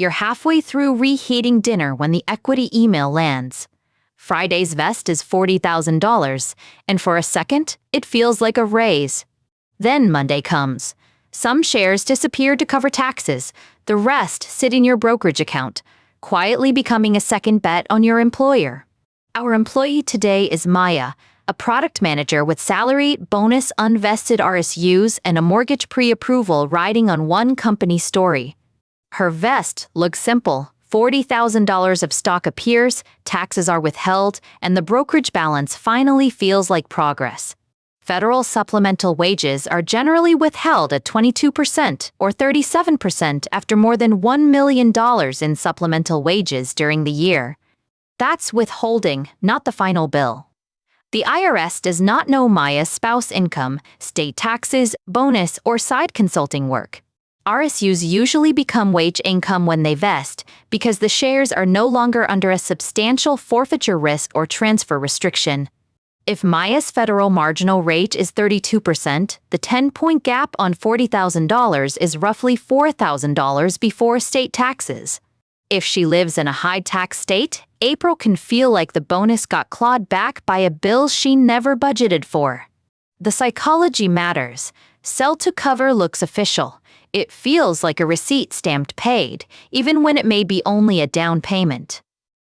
You're halfway through reheating dinner when the equity email lands. Friday's vest is $40,000, and for a second, it feels like a raise. Then Monday comes. Some shares disappear to cover taxes, the rest sit in your brokerage account, quietly becoming a second bet on your employer. Our employee today is Maya, a product manager with salary, bonus, unvested RSUs, and a mortgage pre-approval riding on one company story. Her vest looks simple. $40,000 of stock appears, taxes are withheld, and the brokerage balance finally feels like progress. Federal supplemental wages are generally withheld at 22% or 37% after more than $1 million in supplemental wages during the year. That's withholding, not the final bill. The IRS does not know Maya's spouse income, state taxes, bonus, or side consulting work. RSUs usually become wage income when they vest because the shares are no longer under a substantial forfeiture risk or transfer restriction. If Maya's federal marginal rate is 32%, the 10-point gap on $40,000 is roughly $4,000 before state taxes. If she lives in a high-tax state, April can feel like the bonus got clawed back by a bill she never budgeted for. The psychology matters. Sell to cover looks official. It feels like a receipt stamped paid, even when it may be only a down payment.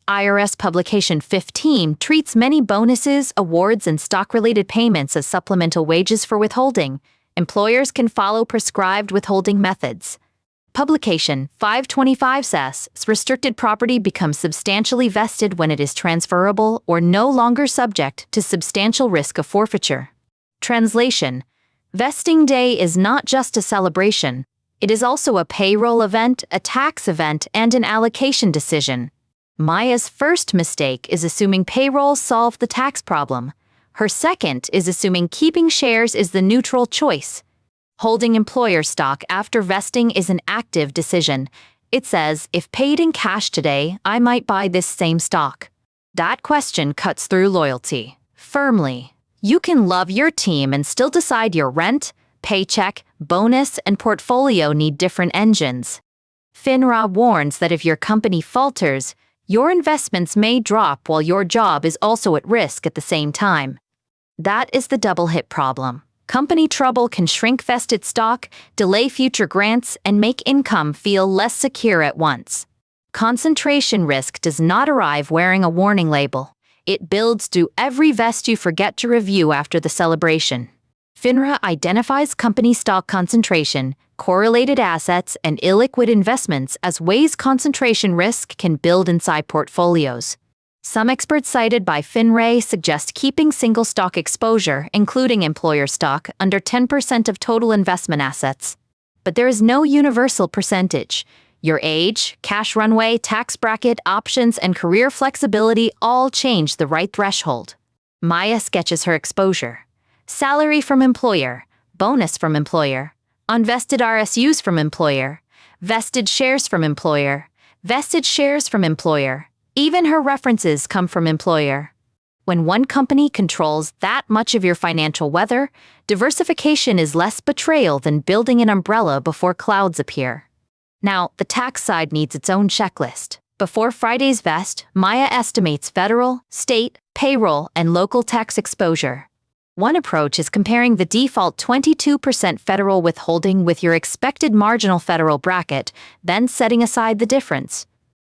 IRS Publication 15 treats many bonuses, awards, and stock-related payments as supplemental wages for withholding. Employers can follow prescribed withholding methods. Publication 525 says restricted property becomes substantially vested when it is transferable or no longer subject to substantial risk of forfeiture. Translation: vesting day is not just a celebration. It is also a payroll event, a tax event, and an allocation decision. Maya's first mistake is assuming payroll solved the tax problem. Her second is assuming keeping shares is the neutral choice. Holding employer stock after vesting is an active decision. It says, if paid in cash today, I might buy this same stock. That question cuts through loyalty firmly. You can love your team and still decide your rent, paycheck, bonus, and portfolio need different engines. FINRA warns that if your company falters, your investments may drop while your job is also at risk at the same time. That is the double hit problem. Company trouble can shrink vested stock, delay future grants, and make income feel less secure at once. Concentration risk does not arrive wearing a warning label. It builds through every vest you forget to review after the celebration. FINRA identifies company stock concentration, correlated assets, and illiquid investments as ways concentration risk can build inside portfolios. Some experts cited by FINRA suggest keeping single stock exposure, including employer stock, under 10% of total investment assets. But there is no universal percentage. Your age, cash runway, tax bracket, options, and career flexibility all change the right threshold. Maya sketches her exposure. Salary from employer, bonus from employer, unvested RSUs from employer, vested shares from employer, vested shares from employer. Even her references come from employer. When one company controls that much of your financial weather, diversification is less betrayal than building an umbrella before clouds appear. Now, the tax side needs its own checklist. Before Friday's vest, Maya estimates federal, state, payroll, and local tax exposure. One approach is comparing the default 22% federal withholding with your expected marginal federal bracket, then setting aside the difference.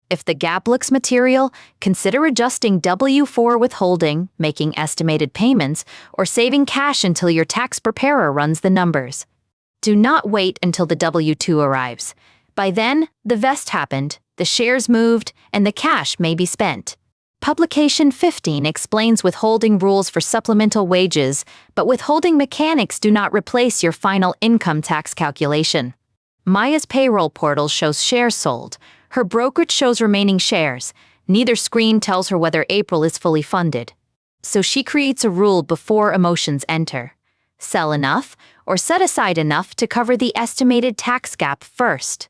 If the gap looks material, consider adjusting W-4 withholding, making estimated payments, or saving cash until your tax preparer runs the numbers. Do not wait until the W-2 arrives. By then, the vest happened, the shares moved, and the cash may be spent. Publication 15 explains withholding rules for supplemental wages, but withholding mechanics do not replace your final income tax calculation. Maya's payroll portal shows shares sold. Her brokerage shows remaining shares. Neither screen tells her whether April is fully funded. So she creates a rule before emotions enter. Sell enough, or set aside enough to cover the estimated tax gap first.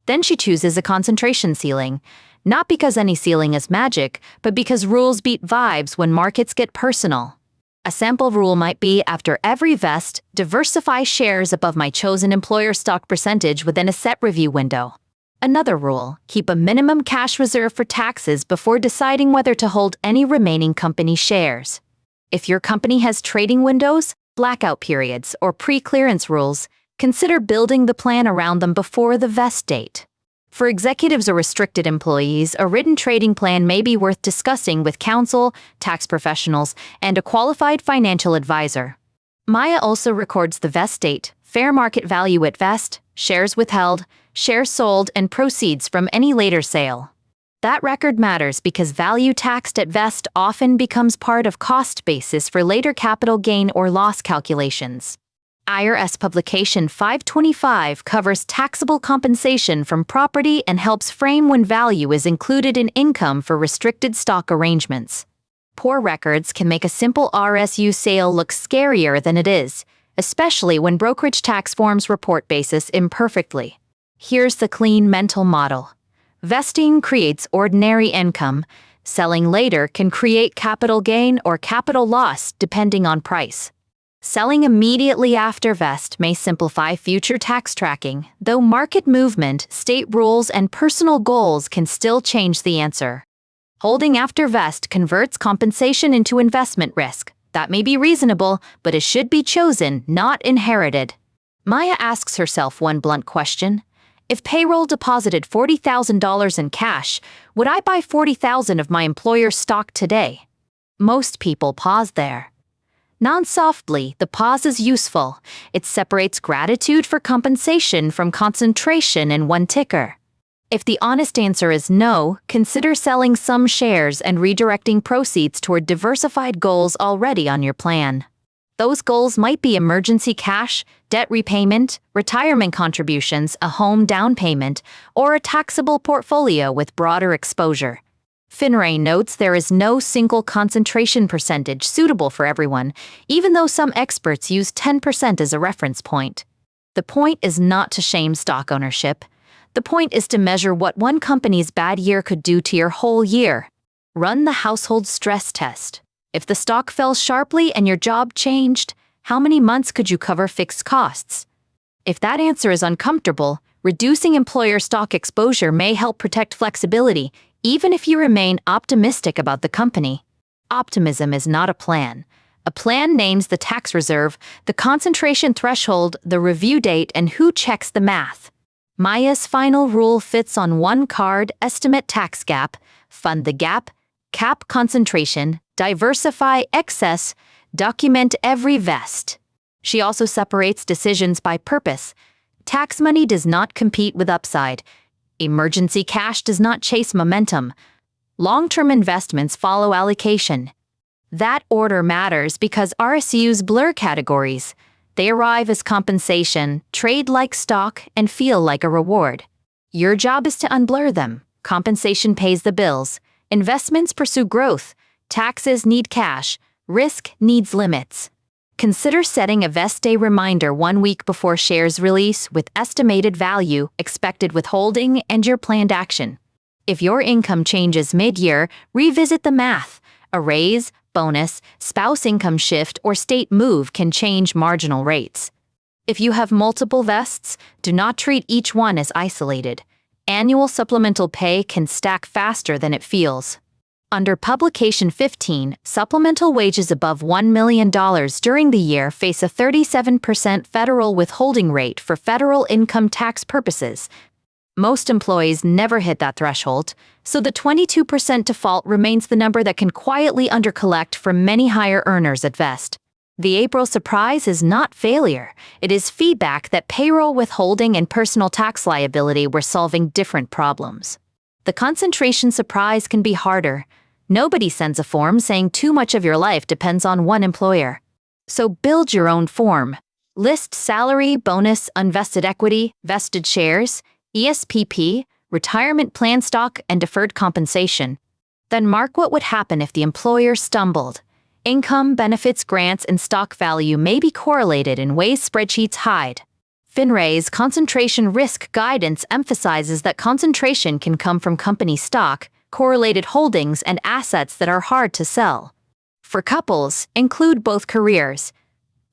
Then she chooses a concentration ceiling. Not because any ceiling is magic, but because rules beat vibes when markets get personal. A sample rule might be, after every vest, diversify shares above my chosen employer stock percentage within a set review window. Another rule: keep a minimum cash reserve for taxes before deciding whether to hold any remaining company shares. If your company has trading windows, blackout periods, or pre-clearance rules, consider building the plan around them before the vest date. For executives or restricted employees, a written trading plan may be worth discussing with counsel, tax professionals, and a qualified financial advisor. Maya also records the vest date, fair market value at vest, shares withheld, shares sold, and proceeds from any later sale. That record matters because value taxed at vest often becomes part of cost basis for later capital gain or loss calculations. IRS Publication 525 covers taxable compensation from property and helps frame when value is included in income for restricted stock arrangements. Poor records can make a simple RSU sale look scarier than it is, especially when brokerage tax forms report basis imperfectly. Here's the clean mental model. Vesting creates ordinary income. Selling later can create capital gain or capital loss depending on price. Selling immediately after vest may simplify future tax tracking, though market movement, state rules, and personal goals can still change the answer. Holding after vest converts compensation into investment risk. That may be reasonable, but it should be chosen, not inherited. Maya asks herself one blunt question. If payroll deposited $40,000 in cash, would I buy $40,000 of my employer's stock today? Most people pause there. Non-softly, the pause is useful. It separates gratitude for compensation from concentration in one ticker. If the honest answer is no, consider selling some shares and redirecting proceeds toward diversified goals already on your plan. Those goals might be emergency cash, debt repayment, retirement contributions, a home down payment, or a taxable portfolio with broader exposure. FINRA notes there is no single concentration percentage suitable for everyone, even though some experts use 10% as a reference point. The point is not to shame stock ownership. The point is to measure what one company's bad year could do to your whole year. Run the household stress test. If the stock fell sharply and your job changed, how many months could you cover fixed costs? If that answer is uncomfortable, reducing employer stock exposure may help protect flexibility, even if you remain optimistic about the company. Optimism is not a plan. A plan names the tax reserve, the concentration threshold, the review date, and who checks the math. Maya's final rule fits on one card: estimate tax gap, fund the gap, cap concentration, diversify excess, document every vest. She also separates decisions by purpose. Tax money does not compete with upside. Emergency cash does not chase momentum. Long-term investments follow allocation. That order matters because RSUs blur categories. They arrive as compensation, trade like stock, and feel like a reward. Your job is to unblur them. Compensation pays the bills. Investments pursue growth. Taxes need cash. Risk needs limits. Consider setting a vest day reminder 1 week before shares release with estimated value, expected withholding, and your planned action. If your income changes mid-year, revisit the math. A raise, bonus, spouse income shift, or state move can change marginal rates. If you have multiple vests, do not treat each one as isolated. Annual supplemental pay can stack faster than it feels. Under Publication 15, supplemental wages above $1 million during the year face a 37% federal withholding rate for federal income tax purposes. Most employees never hit that threshold, so the 22% default remains the number that can quietly undercollect for many higher earners at vest. The April surprise is not failure. It is feedback that payroll withholding and personal tax liability were solving different problems. The concentration surprise can be harder. Nobody sends a form saying too much of your life depends on one employer. So build your own form. List salary, bonus, unvested equity, vested shares, ESPP, retirement plan stock, and deferred compensation. Then mark what would happen if the employer stumbled. Income, benefits, grants, and stock value may be correlated in ways spreadsheets hide. FINRA's concentration risk guidance emphasizes that concentration can come from company stock, correlated holdings, and assets that are hard to sell. For couples, include both careers.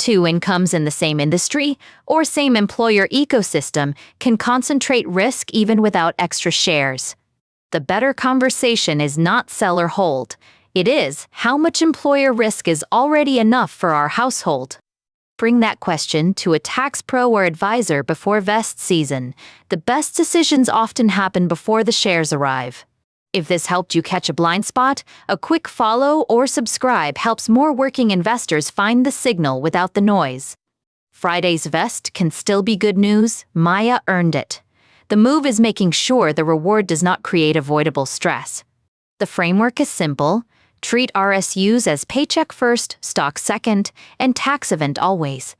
Two incomes in the same industry or same employer ecosystem can concentrate risk even without extra shares. The better conversation is not sell or hold. It is how much employer risk is already enough for our household. Bring that question to a tax pro or advisor before vest season. The best decisions often happen before the shares arrive. If this helped you catch a blind spot, a quick follow or subscribe helps more working investors find the signal without the noise. Friday's vest can still be good news. Maya earned it. The move is making sure the reward does not create avoidable stress. The framework is simple. Treat RSUs as paycheck first, stock second, and tax event always.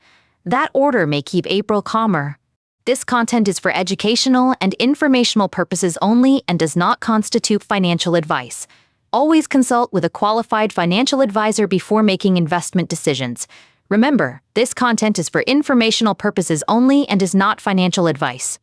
That order may keep April calmer. This content is for educational and informational purposes only and does not constitute financial advice. Always consult with a qualified financial advisor before making investment decisions. Remember, this content is for informational purposes only and is not financial advice.